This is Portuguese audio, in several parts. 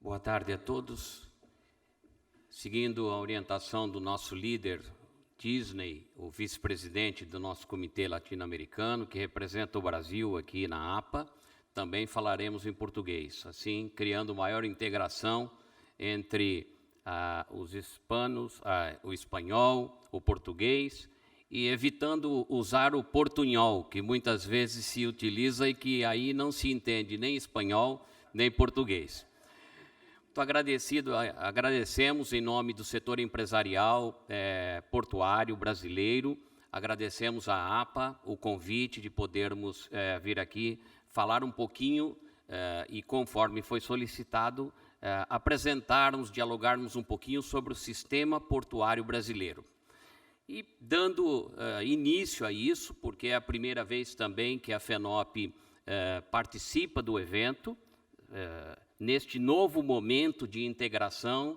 Boa tarde a todos. Seguindo a orientação do nosso líder, Disney, o vice-presidente do nosso Comitê Latino-Americano, que representa o Brasil aqui na APA, também falaremos em português, assim criando maior integração entre os hispanos, o espanhol, o português, e evitando usar o portunhol, que muitas vezes se utiliza e que aí não se entende nem espanhol nem português. Muito agradecido, agradecemos em nome do setor empresarial portuário brasileiro, agradecemos à APA o convite de podermos vir aqui falar um pouquinho e, conforme foi solicitado, apresentarmos, dialogarmos um pouquinho sobre o sistema portuário brasileiro. E dando início a isso, porque é a primeira vez também que a FENOP participa do evento, neste novo momento de integração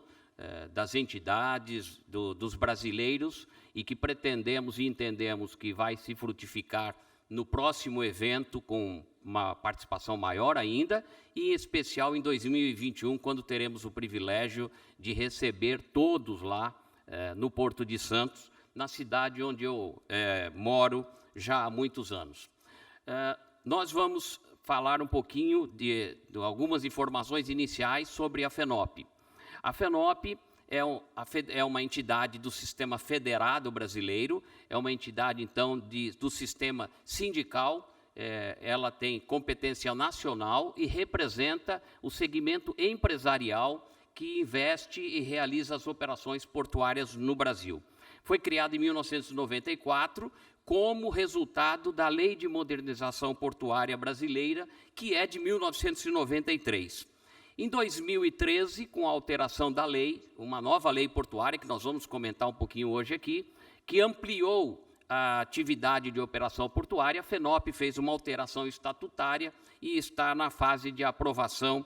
das entidades, dos brasileiros, e que pretendemos e entendemos que vai se frutificar no próximo evento com uma participação maior ainda, e em especial em 2021, quando teremos o privilégio de receber todos lá no Porto de Santos, na cidade onde eu moro já há muitos anos. Nós vamos falar um pouquinho de algumas informações iniciais sobre a FENOP. A FENOP é uma entidade do sistema federado brasileiro, é uma entidade, então, do sistema sindical, ela tem competência nacional e representa o segmento empresarial que investe e realiza as operações portuárias no Brasil. Foi criada em 1994 como resultado da Lei de Modernização Portuária Brasileira, que é de 1993. Em 2013, com a alteração da lei, uma nova lei portuária, que nós vamos comentar um pouquinho hoje aqui, que ampliou a atividade de operação portuária, a FENOP fez uma alteração estatutária e está na fase de aprovação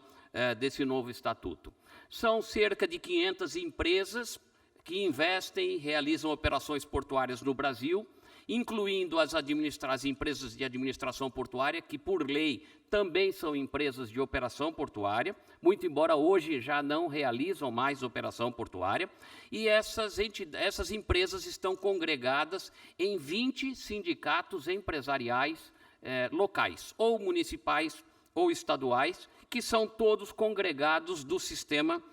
desse novo estatuto. São cerca de 500 empresas que investem e realizam operações portuárias no Brasil, incluindo as empresas de administração portuária, que, por lei, também são empresas de operação portuária, muito embora hoje já não realizam mais operação portuária, e essas empresas estão congregadas em 20 sindicatos empresariais locais, ou municipais ou estaduais, que são todos congregados do sistema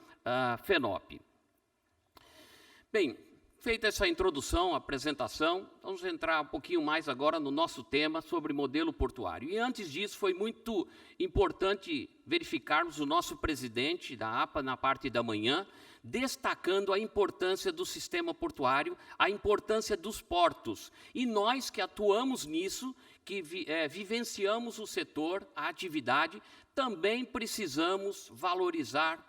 FENOP. Bem, feita essa introdução, apresentação, vamos entrar um pouquinho mais agora no nosso tema sobre modelo portuário. E antes disso, foi muito importante verificarmos o nosso presidente da APA na parte da manhã, destacando a importância do sistema portuário, a importância dos portos. E nós que atuamos nisso, que vivenciamos o setor, a atividade, também precisamos valorizar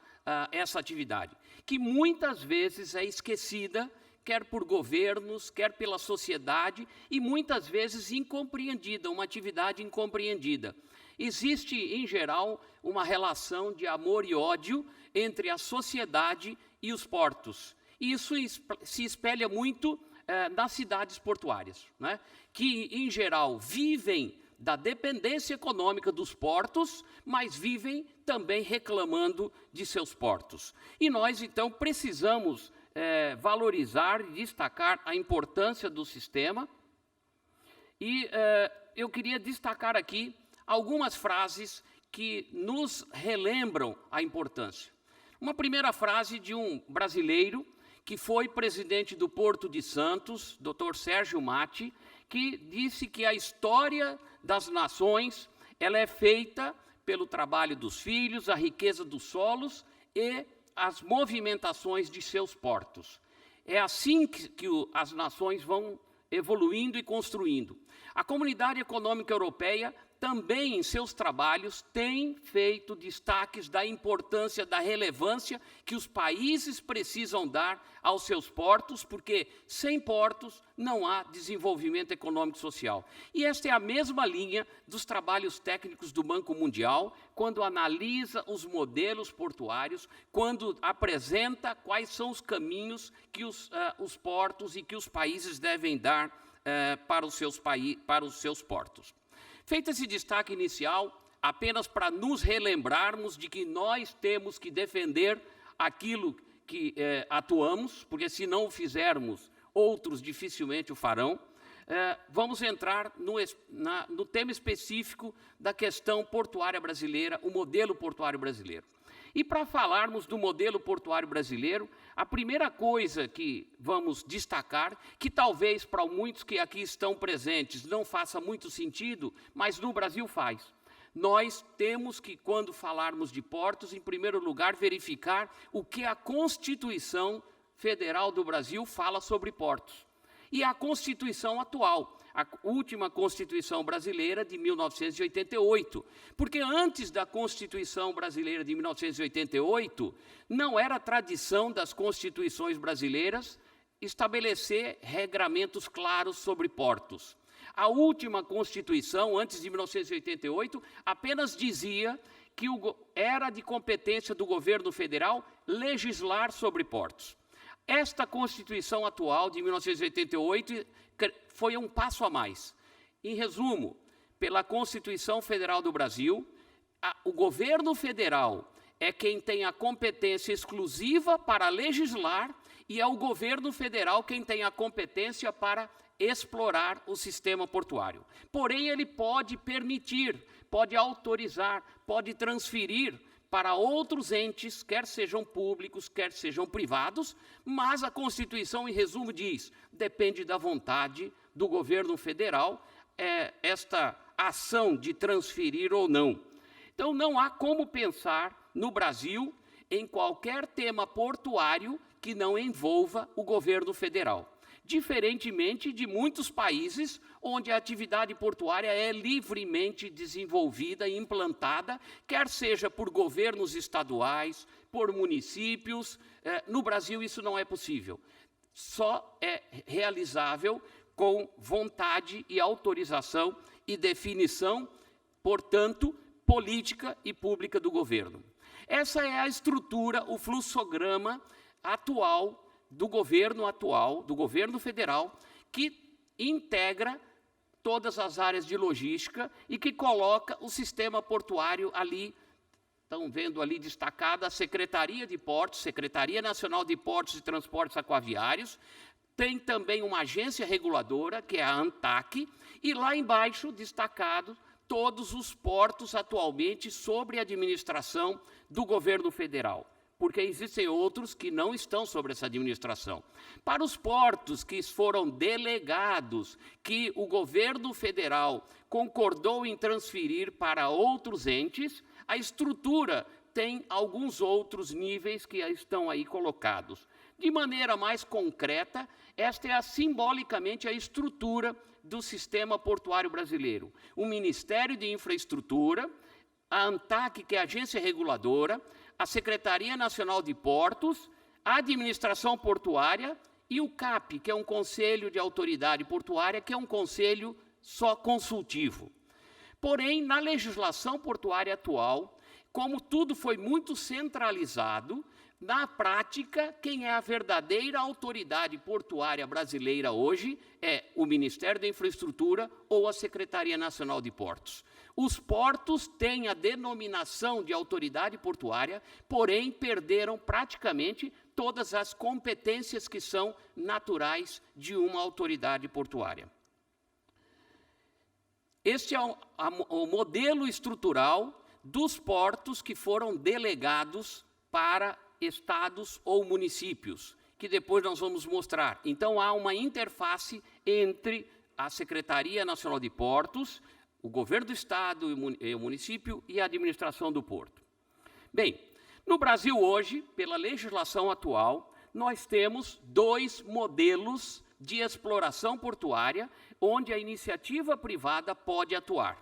essa atividade, que muitas vezes é esquecida, quer por governos, quer pela sociedade, e muitas vezes incompreendida, uma atividade incompreendida. Existe, em geral, uma relação de amor e ódio entre a sociedade e os portos. E isso se espelha muito nas cidades portuárias, né? Que, em geral, vivem da dependência econômica dos portos, mas vivem também reclamando de seus portos. E nós, então, precisamos valorizar e destacar a importância do sistema. E eu queria destacar aqui algumas frases que nos relembram a importância. Uma primeira frase de um brasileiro que foi presidente do Porto de Santos, Dr. Sérgio Matti, que disse que a história das nações ela é feita pelo trabalho dos filhos, a riqueza dos solos e as movimentações de seus portos. É assim que as nações vão evoluindo e construindo. A Comunidade Econômica Europeia também, em seus trabalhos, tem feito destaques da importância, da relevância que os países precisam dar aos seus portos, porque sem portos não há desenvolvimento econômico e social. E esta é a mesma linha dos trabalhos técnicos do Banco Mundial, quando analisa os modelos portuários, quando apresenta quais são os caminhos que os portos e que os países devem dar para os seus portos. Feito esse destaque inicial, apenas para nos relembrarmos de que nós temos que defender aquilo que atuamos, porque se não o fizermos, outros dificilmente o farão. Vamos entrar no tema específico da questão portuária brasileira, o modelo portuário brasileiro. E para falarmos do modelo portuário brasileiro, a primeira coisa que vamos destacar, que talvez para muitos que aqui estão presentes não faça muito sentido, mas no Brasil faz. Nós temos que, quando falarmos de portos, em primeiro lugar, verificar o que a Constituição Federal do Brasil fala sobre portos. E a Constituição atual, a última Constituição brasileira de 1988. Porque antes da Constituição brasileira de 1988, não era tradição das constituições brasileiras estabelecer regramentos claros sobre portos. A última Constituição, antes de 1988, apenas dizia que era de competência do governo federal legislar sobre portos. Esta Constituição atual, de 1988, foi um passo a mais. Em resumo, pela Constituição Federal do Brasil, o governo federal é quem tem a competência exclusiva para legislar e é o governo federal quem tem a competência para explorar o sistema portuário. Porém, ele pode permitir, pode autorizar, pode transferir para outros entes, quer sejam públicos, quer sejam privados, mas a Constituição, em resumo, diz, depende da vontade do governo federal, esta ação de transferir ou não. Então, não há como pensar no Brasil em qualquer tema portuário que não envolva o governo federal. Diferentemente de muitos países onde a atividade portuária é livremente desenvolvida e implantada, quer seja por governos estaduais, por municípios. No Brasil isso não é possível. Só é realizável com vontade e autorização e definição, portanto, política e pública do governo. Essa é a estrutura, o fluxograma atual do governo federal, que integra todas as áreas de logística e que coloca o sistema portuário ali. Estão vendo ali destacada a Secretaria de Portos, Secretaria Nacional de Portos e Transportes Aquaviários, tem também uma agência reguladora, que é a ANTAQ, e lá embaixo destacado todos os portos atualmente sob administração do governo federal, porque existem outros que não estão sobre essa administração. Para os portos que foram delegados, que o governo federal concordou em transferir para outros entes, a estrutura tem alguns outros níveis que estão aí colocados. De maneira mais concreta, esta é simbolicamente a estrutura do sistema portuário brasileiro. O Ministério de Infraestrutura, a ANTAQ, que é a agência reguladora, a Secretaria Nacional de Portos, a Administração Portuária e o CAP, que é um Conselho de Autoridade Portuária, que é um conselho só consultivo. Porém, na legislação portuária atual, como tudo foi muito centralizado, na prática, quem é a verdadeira autoridade portuária brasileira hoje é o Ministério da Infraestrutura ou a Secretaria Nacional de Portos. Os portos têm a denominação de autoridade portuária, porém perderam praticamente todas as competências que são naturais de uma autoridade portuária. Este é o modelo estrutural dos portos que foram delegados para estados ou municípios, que depois nós vamos mostrar. Então, há uma interface entre a Secretaria Nacional de Portos, o governo do estado e o município e a administração do porto. Bem, no Brasil hoje, pela legislação atual, nós temos dois modelos de exploração portuária onde a iniciativa privada pode atuar.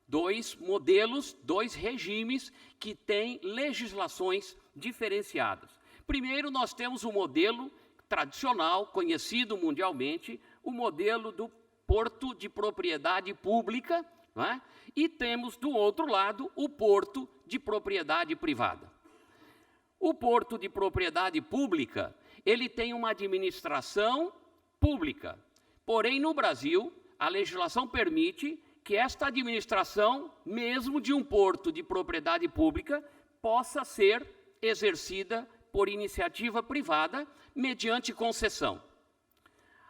Dois modelos, dois regimes que têm legislações diferenciadas. Primeiro, nós temos o modelo tradicional, conhecido mundialmente, o modelo do porto de propriedade pública, não é? E temos, do outro lado, o porto de propriedade privada. O porto de propriedade pública, ele tem uma administração pública. Porém, no Brasil, a legislação permite que esta administração, mesmo de um porto de propriedade pública, possa ser exercida por iniciativa privada mediante concessão.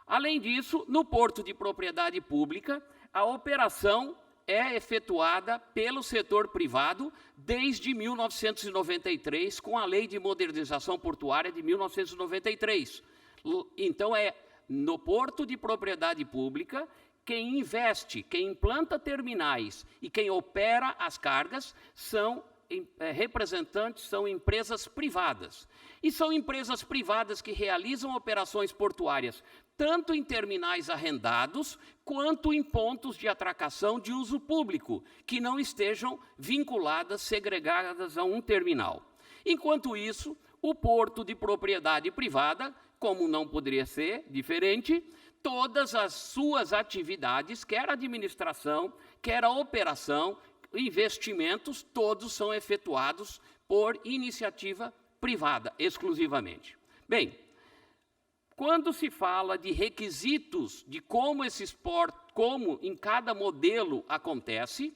Além disso, no porto de propriedade pública, a operação é efetuada pelo setor privado desde 1993, com a Lei de Modernização Portuária de 1993. Então, no porto de propriedade pública, quem investe, quem implanta terminais e quem opera as cargas são representantes, são empresas privadas. E são empresas privadas que realizam operações portuárias tanto em terminais arrendados, quanto em pontos de atracação de uso público, que não estejam vinculadas, segregadas a um terminal. Enquanto isso, o porto de propriedade privada, como não poderia ser diferente, todas as suas atividades, quer a administração, quer a operação, investimentos, todos são efetuados por iniciativa privada, exclusivamente. Bem, quando se fala de requisitos de como como em cada modelo acontece,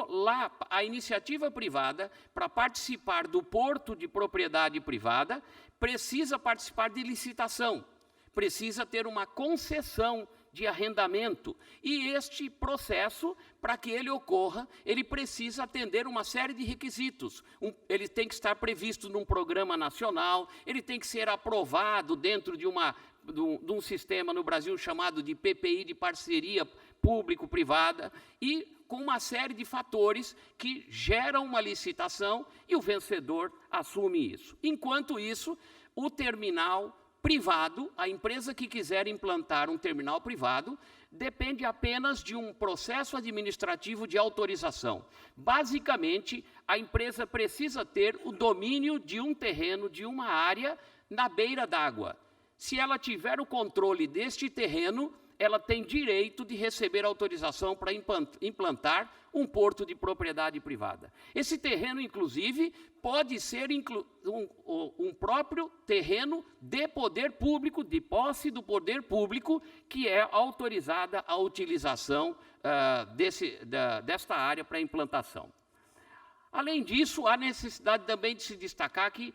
lá a iniciativa privada, para participar do porto de propriedade privada, precisa participar de licitação, precisa ter uma concessão de arrendamento. E este processo, para que ele ocorra, ele precisa atender uma série de requisitos. Ele tem que estar previsto num programa nacional, ele tem que ser aprovado dentro de um sistema no Brasil chamado de PPI, de parceria público-privada, e com uma série de fatores que geram uma licitação e o vencedor assume isso. Enquanto isso, o terminal privado, a empresa que quiser implantar um terminal privado, depende apenas de um processo administrativo de autorização. Basicamente, a empresa precisa ter o domínio de um terreno, de uma área na beira d'água. Se ela tiver o controle deste terreno, ela tem direito de receber autorização para implantar um porto de propriedade privada. Esse terreno, inclusive, pode ser um próprio terreno de poder público, de posse do poder público, que é autorizada a utilização desta área para implantação. Além disso, há necessidade também de se destacar que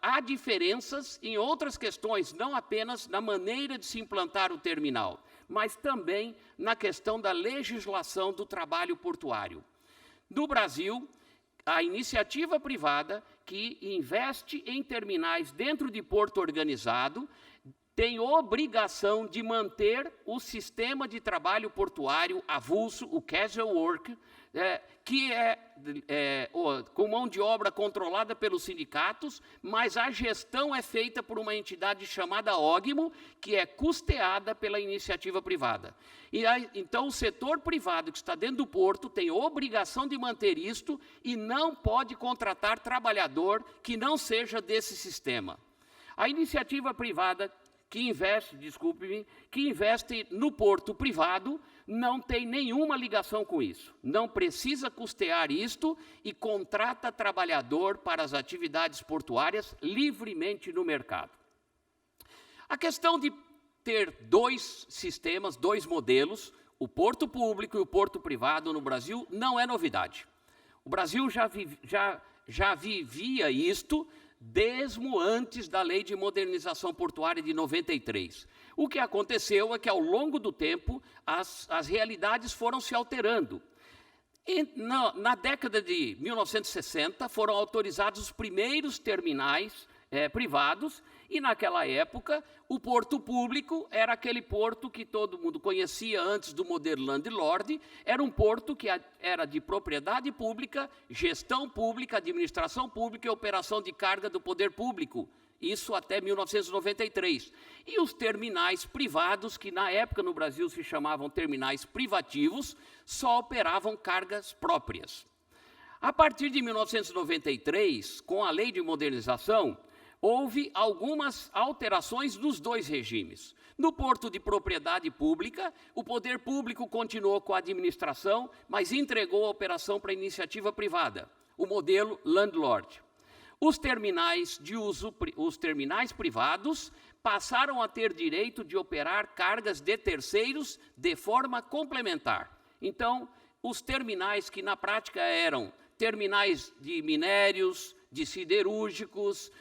há diferenças em outras questões, não apenas na maneira de se implantar o terminal, mas também na questão da legislação do trabalho portuário. No Brasil, a iniciativa privada que investe em terminais dentro de porto organizado tem obrigação de manter o sistema de trabalho portuário avulso, o casual work, que com mão de obra controlada pelos sindicatos, mas a gestão é feita por uma entidade chamada OGMO, que é custeada pela iniciativa privada. Então, o setor privado que está dentro do porto tem obrigação de manter isto e não pode contratar trabalhador que não seja desse sistema. A iniciativa privada que investe no porto privado, não tem nenhuma ligação com isso. Não precisa custear isto e contrata trabalhador para as atividades portuárias livremente no mercado. A questão de ter dois sistemas, dois modelos, o porto público e o porto privado no Brasil, não é novidade. O Brasil já vivia isto desde antes da Lei de Modernização Portuária de 93. O que aconteceu é que, ao longo do tempo, as realidades foram se alterando. Na década de 1960, foram autorizados os primeiros terminais privados, e naquela época, o porto público era aquele porto que todo mundo conhecia antes do modelo landlord, era um porto que era de propriedade pública, gestão pública, administração pública e operação de carga do poder público, isso até 1993. E os terminais privados, que na época no Brasil se chamavam terminais privativos, só operavam cargas próprias. A partir de 1993, com a Lei de Modernização, houve algumas alterações nos dois regimes. No porto de propriedade pública, o poder público continuou com a administração, mas entregou a operação para a iniciativa privada, o modelo landlord. Os terminais privados passaram a ter direito de operar cargas de terceiros de forma complementar. Então, os terminais que na prática eram terminais de minérios, de siderúrgicos,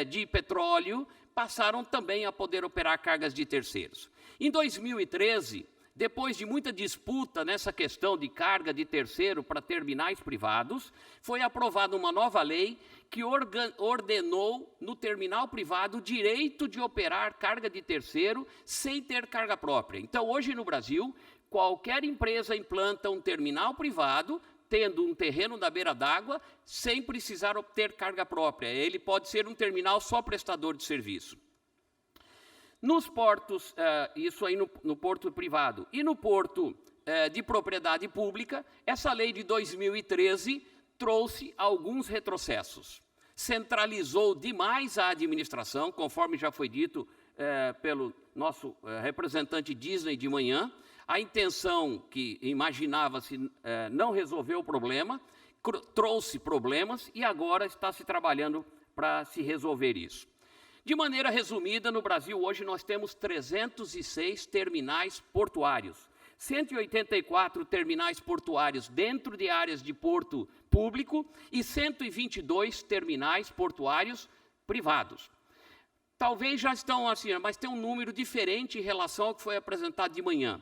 de petróleo, passaram também a poder operar cargas de terceiros. Em 2013, depois de muita disputa nessa questão de carga de terceiro para terminais privados, foi aprovada uma nova lei que ordenou no terminal privado o direito de operar carga de terceiro sem ter carga própria. Então, hoje no Brasil, qualquer empresa implanta um terminal privado, tendo um terreno na beira d'água, sem precisar obter carga própria. Ele pode ser um terminal só prestador de serviço. Nos portos, isso aí no porto privado, e no porto de propriedade pública, essa lei de 2013 trouxe alguns retrocessos. Centralizou demais a administração, conforme já foi dito pelo nosso representante Disney de manhã. A intenção que imaginava-se não resolveu o problema, trouxe problemas e agora está se trabalhando para se resolver isso. De maneira resumida, no Brasil hoje nós temos 306 terminais portuários, 184 terminais portuários dentro de áreas de porto público e 122 terminais portuários privados. Talvez já estão assim, mas tem um número diferente em relação ao que foi apresentado de manhã.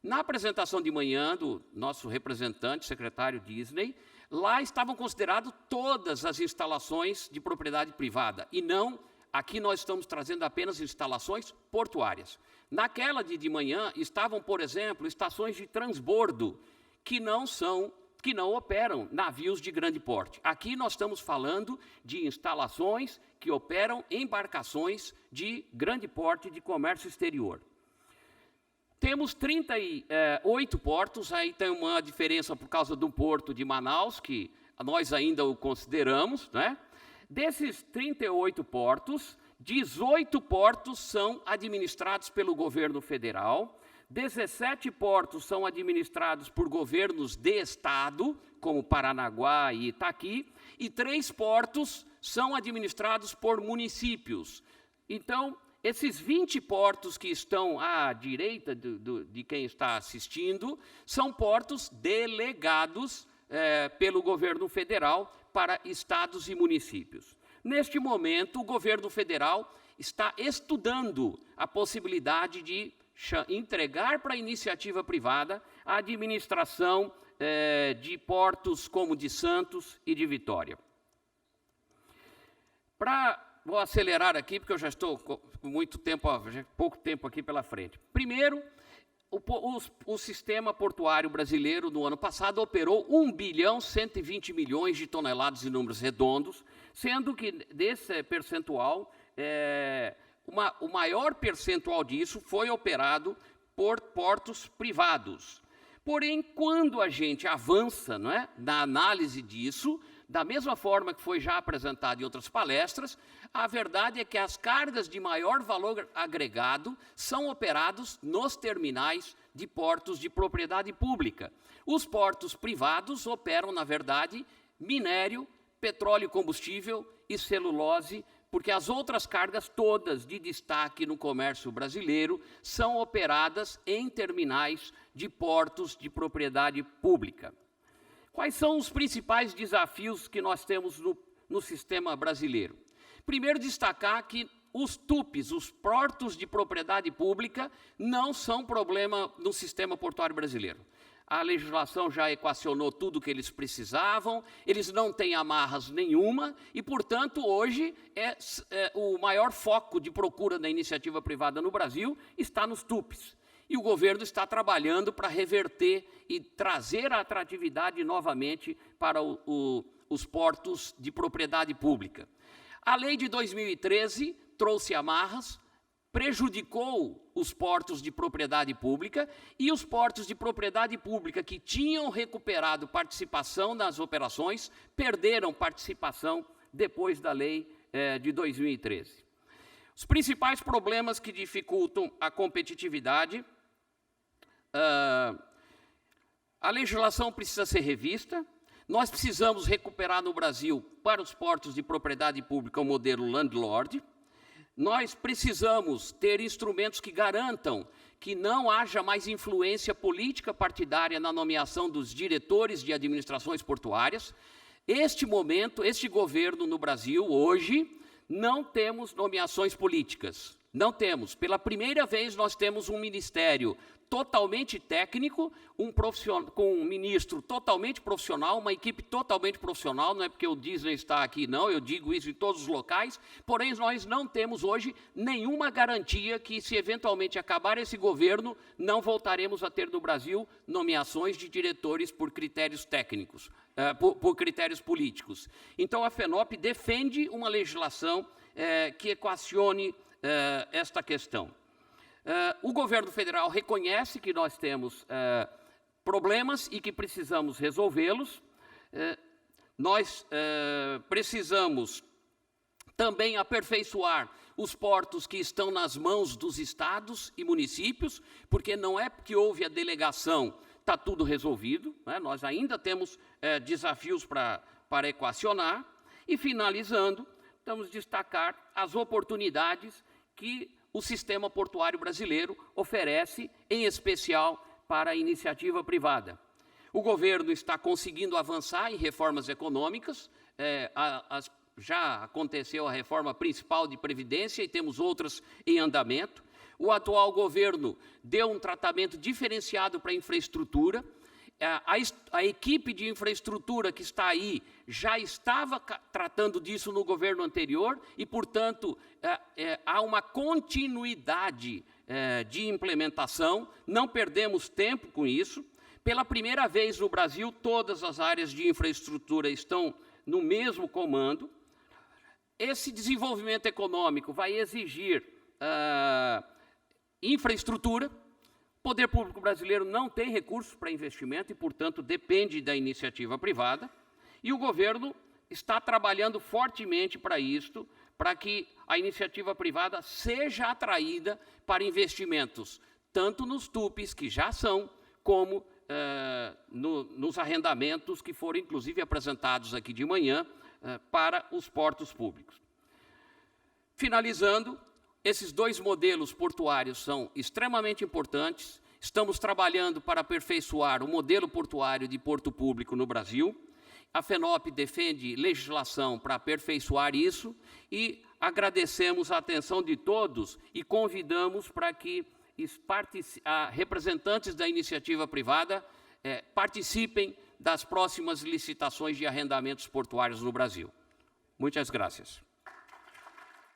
Na apresentação de manhã do nosso representante, secretário Disney, lá estavam consideradas todas as instalações de propriedade privada, e não, aqui nós estamos trazendo apenas instalações portuárias. Naquela de manhã estavam, por exemplo, estações de transbordo, que não operam navios de grande porte. Aqui nós estamos falando de instalações que operam embarcações de grande porte de comércio exterior. Temos 38 portos, aí tem uma diferença por causa do porto de Manaus, que nós ainda o consideramos, né? Desses 38 portos, 18 portos são administrados pelo governo federal, 17 portos são administrados por governos de estado, como Paranaguá e Itaqui, e 3 portos são administrados por municípios. Então, esses 20 portos que estão à direita de quem está assistindo são portos delegados pelo governo federal para estados e municípios. Neste momento, o governo federal está estudando a possibilidade de entregar para a iniciativa privada a administração de portos como de Santos e de Vitória. Vou acelerar aqui, porque eu já estou com pouco tempo aqui pela frente. Primeiro, o sistema portuário brasileiro, no ano passado, operou 1.120 bilhões de toneladas em números redondos, sendo que desse percentual, o maior percentual disso foi operado por portos privados. Porém, quando a gente avança, não é, na análise disso, da mesma forma que foi já apresentado em outras palestras, a verdade é que as cargas de maior valor agregado são operados nos terminais de portos de propriedade pública. Os portos privados operam, na verdade, minério, petróleo e combustível e celulose, porque as outras cargas todas de destaque no comércio brasileiro são operadas em terminais de portos de propriedade pública. Quais são os principais desafios que nós temos no sistema brasileiro? Primeiro, destacar que os TUPs, os portos de propriedade pública, não são problema no sistema portuário brasileiro. A legislação já equacionou tudo o que eles precisavam, eles não têm amarras nenhuma e, portanto, hoje o maior foco de procura da iniciativa privada no Brasil está nos TUPs. E o governo está trabalhando para reverter e trazer a atratividade novamente para os portos de propriedade pública. A lei de 2013 trouxe amarras, prejudicou os portos de propriedade pública e os portos de propriedade pública que tinham recuperado participação nas operações perderam participação depois da lei de 2013. Os principais problemas que dificultam a competitividade: a legislação precisa ser revista. Nós precisamos recuperar no Brasil, para os portos de propriedade pública, o modelo landlord. Nós precisamos ter instrumentos que garantam que não haja mais influência política partidária na nomeação dos diretores de administrações portuárias. Este governo no Brasil, hoje, não temos nomeações políticas. Não temos. Pela primeira vez, nós temos um ministério totalmente técnico, com um ministro totalmente profissional, uma equipe totalmente profissional, não é porque o Disney está aqui, não, eu digo isso em todos os locais, porém nós não temos hoje nenhuma garantia que, se eventualmente acabar esse governo, não voltaremos a ter no Brasil nomeações de diretores por critérios técnicos, por critérios políticos. Então, a FENOP defende uma legislação que equacione esta questão. O governo federal reconhece que nós temos problemas e que precisamos resolvê-los. Nós precisamos também aperfeiçoar os portos que estão nas mãos dos estados e municípios, porque não é porque houve a delegação, está tudo resolvido, né? Nós ainda temos desafios para equacionar. E, finalizando, vamos destacar as oportunidades que o sistema portuário brasileiro oferece, em especial para a iniciativa privada. O governo está conseguindo avançar em reformas econômicas, já aconteceu a reforma principal de Previdência e temos outras em andamento. O atual governo deu um tratamento diferenciado para a infraestrutura. A equipe de infraestrutura que está aí já estava tratando disso no governo anterior e, portanto, há uma continuidade de implementação, não perdemos tempo com isso. Pela primeira vez no Brasil, todas as áreas de infraestrutura estão no mesmo comando. Esse desenvolvimento econômico vai exigir infraestrutura. O poder público brasileiro não tem recursos para investimento e, portanto, depende da iniciativa privada. E o governo está trabalhando fortemente para isto, para que a iniciativa privada seja atraída para investimentos, tanto nos TUPs, que já são, como nos arrendamentos que foram, inclusive, apresentados aqui de manhã para os portos públicos. Finalizando, esses dois modelos portuários são extremamente importantes. Estamos trabalhando para aperfeiçoar o modelo portuário de porto público no Brasil. A FENOP defende legislação para aperfeiçoar isso e agradecemos a atenção de todos e convidamos para que representantes da iniciativa privada participem das próximas licitações de arrendamentos portuários no Brasil. Muitas graças.